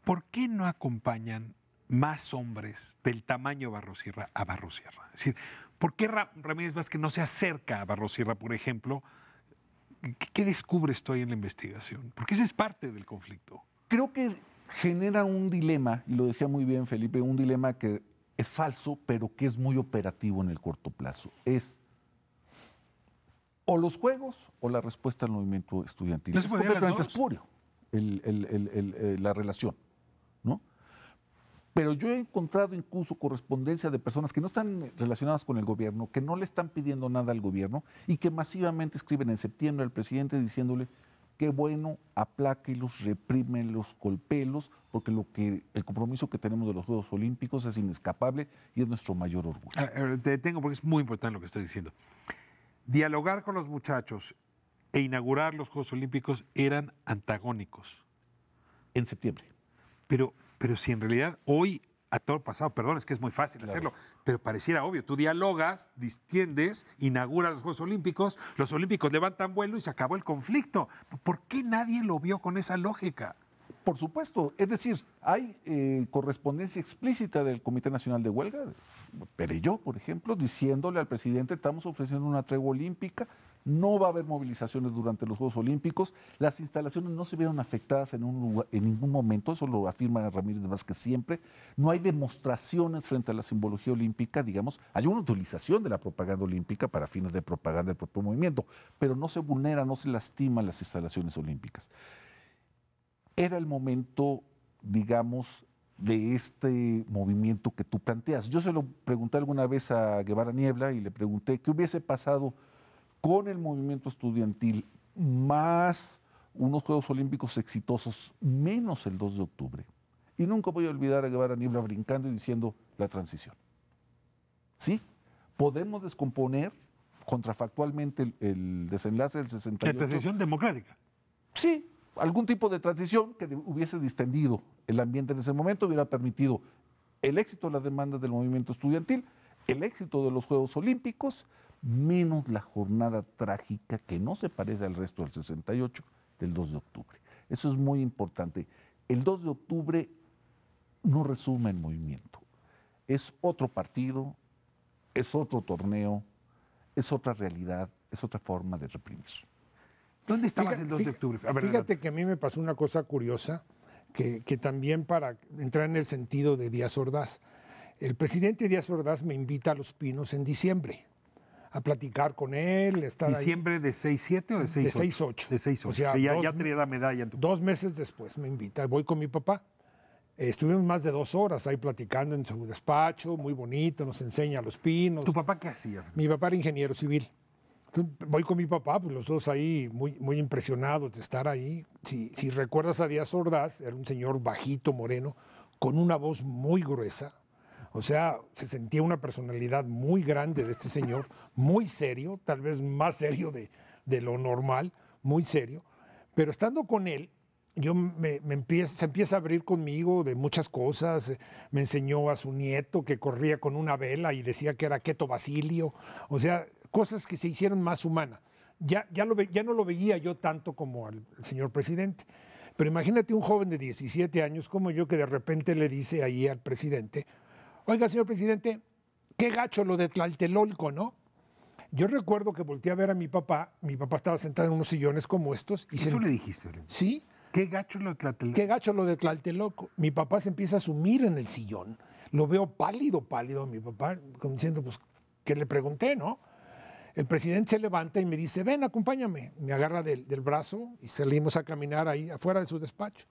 ¿Por qué no acompañan más hombres del tamaño de Barros Sierra a Barros Sierra? Es decir, ¿por qué Ramírez Vázquez no se acerca a Barros Sierra, por ejemplo? ¿Qué descubres tú ahí en la investigación? Porque esa es parte del conflicto. Creo que genera un dilema, y lo decía muy bien Felipe, un dilema que es falso, pero que es muy operativo en el corto plazo. Es o los juegos o la respuesta al movimiento estudiantil. Es completamente espurio la relación, ¿no? Pero yo he encontrado incluso correspondencia de personas que no están relacionadas con el gobierno, que no le están pidiendo nada al gobierno y que masivamente escriben en septiembre al presidente diciéndole: qué bueno, apláquelos, reprímelos, golpélos, porque el compromiso que tenemos de los Juegos Olímpicos es inescapable y es nuestro mayor orgullo. Te detengo porque es muy importante lo que estoy diciendo. Dialogar con los muchachos e inaugurar los Juegos Olímpicos eran antagónicos. En septiembre. Pero si en realidad hoy, a todo pasado, perdón, es que es muy fácil hacerlo, pero pareciera obvio. Tú dialogas, distiendes, inauguras los Juegos Olímpicos, los Olímpicos levantan vuelo y se acabó el conflicto. ¿Por qué nadie lo vio con esa lógica? Por supuesto, es decir, hay correspondencia explícita del Comité Nacional de Huelga, Perelló, por ejemplo, diciéndole al presidente: estamos ofreciendo una tregua olímpica, no va a haber movilizaciones durante los Juegos Olímpicos, las instalaciones no se vieron afectadas en ningún momento, eso lo afirma Ramírez Vázquez siempre, no hay demostraciones frente a la simbología olímpica, digamos, hay una utilización de la propaganda olímpica para fines de propaganda del propio movimiento, pero no se vulnera, no se lastiman las instalaciones olímpicas. Era el momento, digamos, de este movimiento que tú planteas. Yo se lo pregunté alguna vez a Guevara Niebla y le pregunté qué hubiese pasado con el movimiento estudiantil más unos Juegos Olímpicos exitosos, menos el 2 de octubre. Y nunca voy a olvidar a Guevara Niebla brincando y diciendo: la transición. Sí, podemos descomponer contrafactualmente el desenlace del 68. ¿La transición democrática? Sí, algún tipo de transición que hubiese distendido el ambiente en ese momento, hubiera permitido el éxito de las demandas del movimiento estudiantil, el éxito de los Juegos Olímpicos, menos la jornada trágica que no se parece al resto del 68, del 2 de octubre. Eso es muy importante. El 2 de octubre no resume el movimiento. Es otro partido, es otro torneo, es otra realidad, es otra forma de reprimir. ¿Dónde estabas el 2 de octubre? A ver, fíjate que a mí me pasó una cosa curiosa, que también para entrar en el sentido de Díaz Ordaz, el presidente Díaz Ordaz me invita a Los Pinos en diciembre a platicar con él. ¿Diciembre de 6-7 o de 6-8? De 6-8. De 6-8. O sea, ya tenía la medalla en tu... 2 meses después me invita, voy con mi papá. Estuvimos más de 2 horas ahí platicando en su despacho, muy bonito, nos enseña Los Pinos. ¿Tu papá qué hacía? Mi papá era ingeniero civil. Entonces, voy con mi papá, pues los dos ahí muy impresionados de estar ahí. Si recuerdas a Díaz Ordaz, era un señor bajito, moreno, con una voz muy gruesa. O sea, se sentía una personalidad muy grande de este señor, muy serio, tal vez más serio de lo normal, muy serio. Pero estando con él, se empieza a abrir conmigo de muchas cosas. Me enseñó a su nieto que corría con una vela y decía que era Queto Basilio. O sea, cosas que se hicieron más humanas. Ya no lo veía yo tanto como al señor presidente. Pero imagínate un joven de 17 años como yo que de repente le dice ahí al presidente: oiga, señor presidente, qué gacho lo de Tlatelolco, ¿no? Yo recuerdo que volteé a ver a mi papá estaba sentado en unos sillones como estos. Y ¿Eso le dijiste, Orión? Sí. ¿Qué gacho lo de Tlatelolco? Qué gacho lo de Tlatelolco. Mi papá se empieza a sumir en el sillón. Lo veo pálido, mi papá, como diciendo, pues, ¿qué le pregunté, no? El presidente se levanta y me dice: ven, acompáñame. Me agarra del brazo y salimos a caminar ahí afuera de su despacho.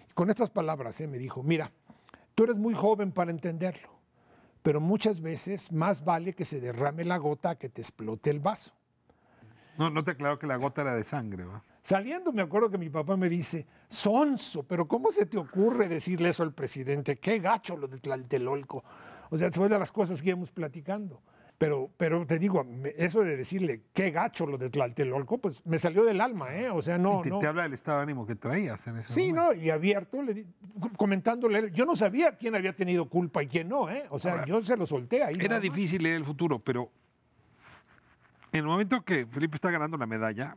Y con estas palabras me dijo: mira, tú eres muy joven para entenderlo, pero muchas veces más vale que se derrame la gota a que te explote el vaso. No te aclaró que la gota era de sangre, ¿va? Saliendo me acuerdo que mi papá me dice: sonso, pero ¿cómo se te ocurre decirle eso al presidente? Qué gacho lo de Tlatelolco. O sea, fue de las cosas que íbamos platicando. Pero te digo, eso de decirle qué gacho lo de Tlatelolco, pues me salió del alma, ¿eh? O sea, no. Te habla del estado de ánimo que traías en ese sí, momento. ¿no? Y abierto, comentándole, yo no sabía quién había tenido culpa y quién no, ¿eh? O sea, ahora, yo se lo solté ahí. Era difícil leer el futuro, pero en el momento que Felipe está ganando la medalla,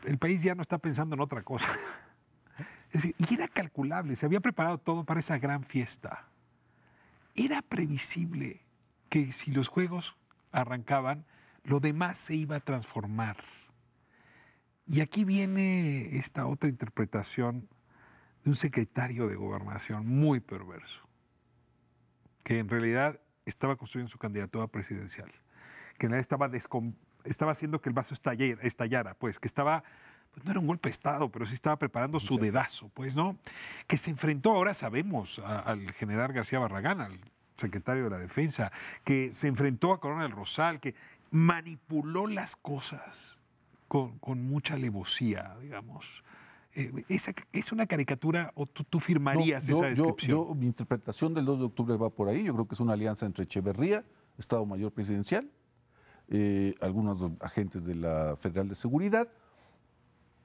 el país ya no está pensando en otra cosa. Es decir, y era calculable, se había preparado todo para esa gran fiesta. Era previsible que si los Juegos arrancaban, lo demás se iba a transformar. Y aquí viene esta otra interpretación de un secretario de Gobernación muy perverso, que en realidad estaba construyendo su candidatura presidencial, que en realidad estaba haciendo que el vaso estallara, pues, que estaba, pues no era un golpe de Estado, pero sí estaba preparando su dedazo, pues, ¿no? Que se enfrentó, ahora sabemos, al general García Barragán, al secretario de la Defensa, que se enfrentó a Corona del Rosal, que manipuló las cosas con mucha alevosía, digamos. ¿Es una caricatura o tú firmarías esa descripción? Mi interpretación del 2 de octubre va por ahí. Yo creo que es una alianza entre Echeverría, Estado Mayor Presidencial, algunos agentes de la Federal de Seguridad,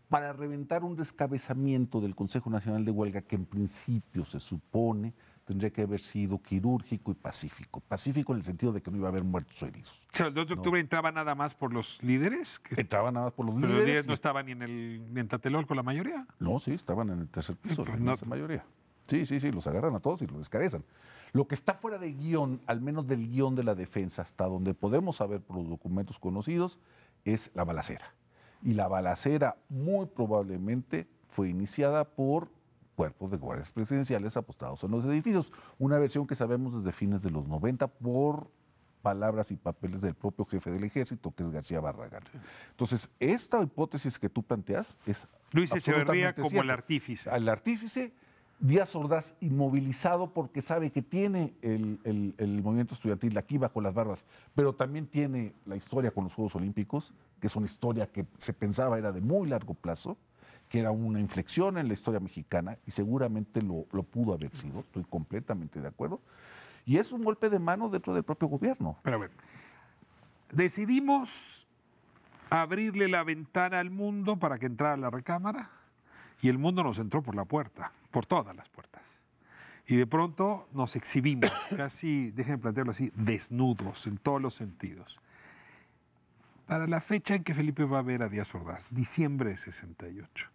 para reventar un descabezamiento del Consejo Nacional de Huelga que en principio se supone tendría que haber sido quirúrgico y pacífico. Pacífico en el sentido de que no iba a haber muertos o heridos. O sea, el 2 de octubre entraba nada más por los líderes. Entraba nada más por los líderes. Pero los líderes no estaban ni en Tlatelolco la mayoría. No, sí, estaban en el tercer piso, pues la mayoría. Sí, los agarran a todos y los descabezan. Lo que está fuera de guión, al menos del guión de la defensa, hasta donde podemos saber por los documentos conocidos, es la balacera. Y la balacera muy probablemente fue iniciada por cuerpos de guardias presidenciales apostados en los edificios. Una versión que sabemos desde fines de los 90 por palabras y papeles del propio jefe del ejército, que es García Barragán. Entonces, esta hipótesis que tú planteas es Luis Echeverría como cierto. el artífice. El artífice, Díaz Ordaz inmovilizado porque sabe que tiene el movimiento estudiantil aquí bajo las barbas, pero también tiene la historia con los Juegos Olímpicos, que es una historia que se pensaba era de muy largo plazo, que era una inflexión en la historia mexicana y seguramente lo pudo haber sido, estoy completamente de acuerdo, y es un golpe de mano dentro del propio gobierno. Pero a ver, decidimos abrirle la ventana al mundo para que entrara a la recámara, y el mundo nos entró por la puerta, por todas las puertas. Y de pronto nos exhibimos, casi, déjenme plantearlo así, desnudos en todos los sentidos. Para la fecha en que Felipe va a ver a Díaz Ordaz, diciembre de 68,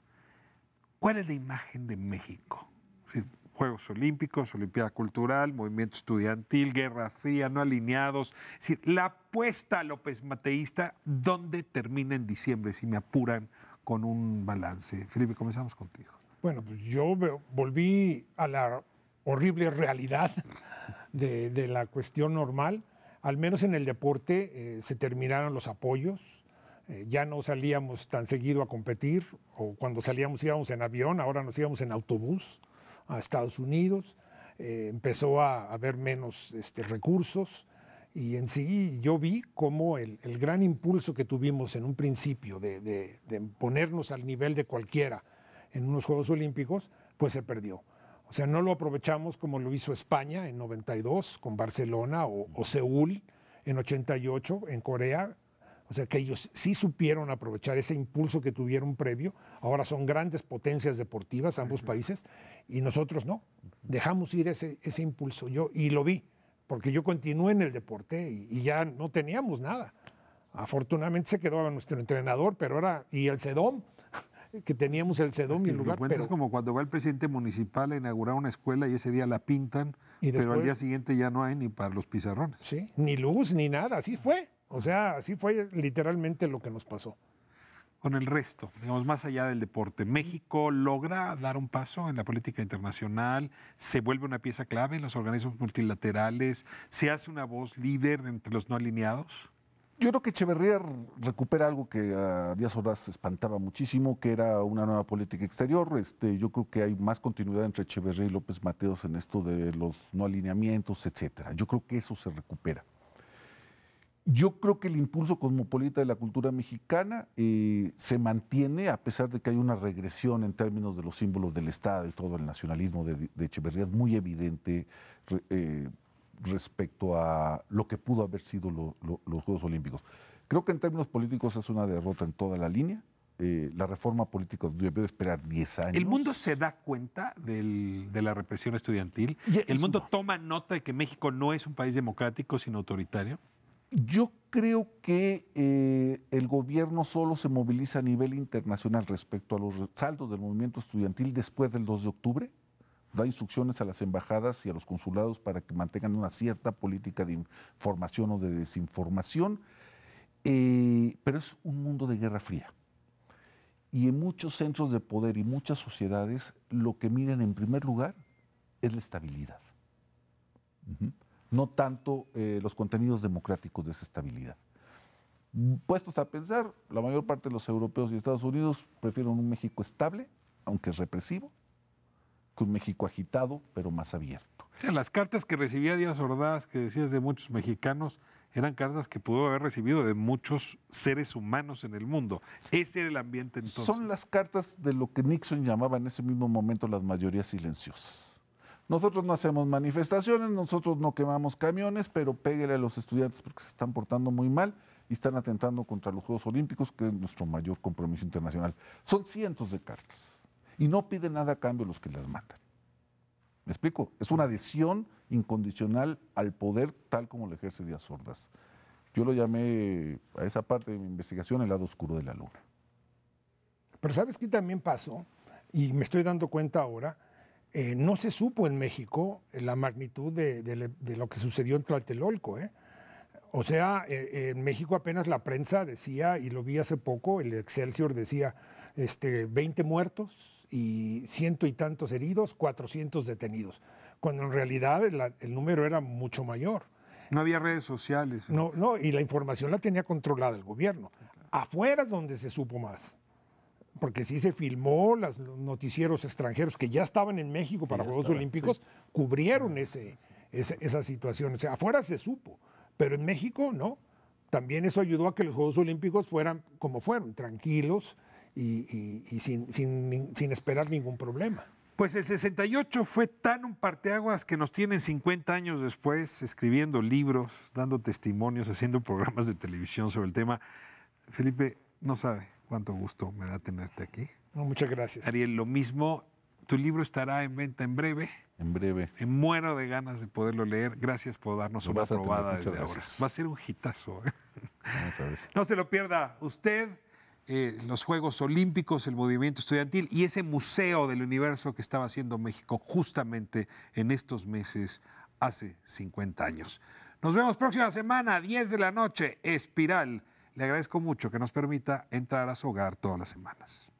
¿cuál es la imagen de México? Juegos Olímpicos, Olimpiada Cultural, movimiento estudiantil, Guerra Fría, no alineados. Es decir, la apuesta López Mateísta, ¿dónde termina en diciembre? Si me apuran con un balance. Felipe, comenzamos contigo. Bueno, pues yo volví a la horrible realidad de la cuestión normal. Al menos en el deporte se terminaron los apoyos. Ya no salíamos tan seguido a competir, o cuando salíamos íbamos en avión, ahora nos íbamos en autobús a Estados Unidos. Empezó a haber menos recursos, y en sí yo vi cómo el gran impulso que tuvimos en un principio de ponernos al nivel de cualquiera en unos Juegos Olímpicos, pues se perdió. O sea, no lo aprovechamos como lo hizo España en 92 con Barcelona, o Seúl en 88 en Corea. O sea, que ellos sí supieron aprovechar ese impulso que tuvieron previo. Ahora son grandes potencias deportivas ambos países, y nosotros no. Dejamos ir ese impulso. Y lo vi, porque yo continué en el deporte y ya no teníamos nada. Afortunadamente se quedó nuestro entrenador, pero ahora, y el CEDOM, que teníamos el CEDOM y el lugar. Es como cuando va el presidente municipal a inaugurar una escuela y ese día la pintan, pero al día siguiente ya no hay ni para los pizarrones. Sí, ni luz, ni nada, así fue. O sea, así fue literalmente lo que nos pasó. Con el resto, digamos, más allá del deporte, ¿México logra dar un paso en la política internacional? ¿Se vuelve una pieza clave en los organismos multilaterales? ¿Se hace una voz líder entre los no alineados? Yo creo que Echeverría recupera algo que a Díaz Ordaz espantaba muchísimo, que era una nueva política exterior. Yo creo que hay más continuidad entre Echeverría y López Mateos en esto de los no alineamientos, etcétera. Yo creo que eso se recupera. Yo creo que el impulso cosmopolita de la cultura mexicana se mantiene, a pesar de que hay una regresión en términos de los símbolos del Estado y todo. El nacionalismo de Echeverría es muy evidente respecto a lo que pudo haber sido los Juegos Olímpicos. Creo que en términos políticos es una derrota en toda la línea. La reforma política debió esperar 10 años. ¿El mundo se da cuenta de la represión estudiantil? ¿El mundo toma nota de que México no es un país democrático, sino autoritario? Yo creo que el gobierno solo se moviliza a nivel internacional respecto a los saldos del movimiento estudiantil después del 2 de octubre. Da instrucciones a las embajadas y a los consulados para que mantengan una cierta política de información o de desinformación, pero es un mundo de guerra fría. Y en muchos centros de poder y muchas sociedades lo que miran en primer lugar es la estabilidad. No tanto los contenidos democráticos de esa estabilidad. Puestos a pensar, la mayor parte de los europeos y Estados Unidos prefieren un México estable, aunque represivo, que un México agitado, pero más abierto. O sea, las cartas que recibía Díaz Ordaz, que decías de muchos mexicanos, eran cartas que pudo haber recibido de muchos seres humanos en el mundo. Ese era el ambiente entonces. Son las cartas de lo que Nixon llamaba en ese mismo momento las mayorías silenciosas. Nosotros no hacemos manifestaciones, nosotros no quemamos camiones, pero péguele a los estudiantes porque se están portando muy mal y están atentando contra los Juegos Olímpicos, que es nuestro mayor compromiso internacional. Son cientos de cartas y no piden nada a cambio los que las mandan. ¿Me explico? Es una adhesión incondicional al poder tal como lo ejerce Díaz Ordaz. Yo lo llamé a esa parte de mi investigación el lado oscuro de la luna. Pero ¿sabes qué también pasó? Y me estoy dando cuenta ahora. No se supo en México la magnitud de lo que sucedió en Tlatelolco. O sea, en México apenas la prensa decía, y lo vi hace poco, el Excelsior decía 20 muertos y 100 y tantos heridos, 400 detenidos, cuando en realidad el número era mucho mayor. No había redes sociales. No, y la información la tenía controlada el gobierno. Afuera es donde se supo más. Porque sí se filmó, los noticieros extranjeros que ya estaban en México para Juegos Olímpicos, cubrieron esa situación. O sea, afuera se supo, pero en México no. También eso ayudó a que los Juegos Olímpicos fueran como fueron, tranquilos y sin esperar ningún problema. Pues el 68 fue tan un parteaguas que nos tienen 50 años después escribiendo libros, dando testimonios, haciendo programas de televisión sobre el tema. Felipe, No sabe cuánto gusto me da tenerte aquí. No, muchas gracias. Ariel, lo mismo. Tu libro estará en venta en breve. En breve. Me muero de ganas de poderlo leer. Gracias por darnos una probada desde ahora. Va a ser un hitazo. Vamos a ver. No se lo pierda usted. Los Juegos Olímpicos, el movimiento estudiantil y ese museo del universo que estaba haciendo México justamente en estos meses hace 50 años. Nos vemos próxima semana, 10 de la noche, Espiral. Le agradezco mucho que nos permita entrar a su hogar todas las semanas.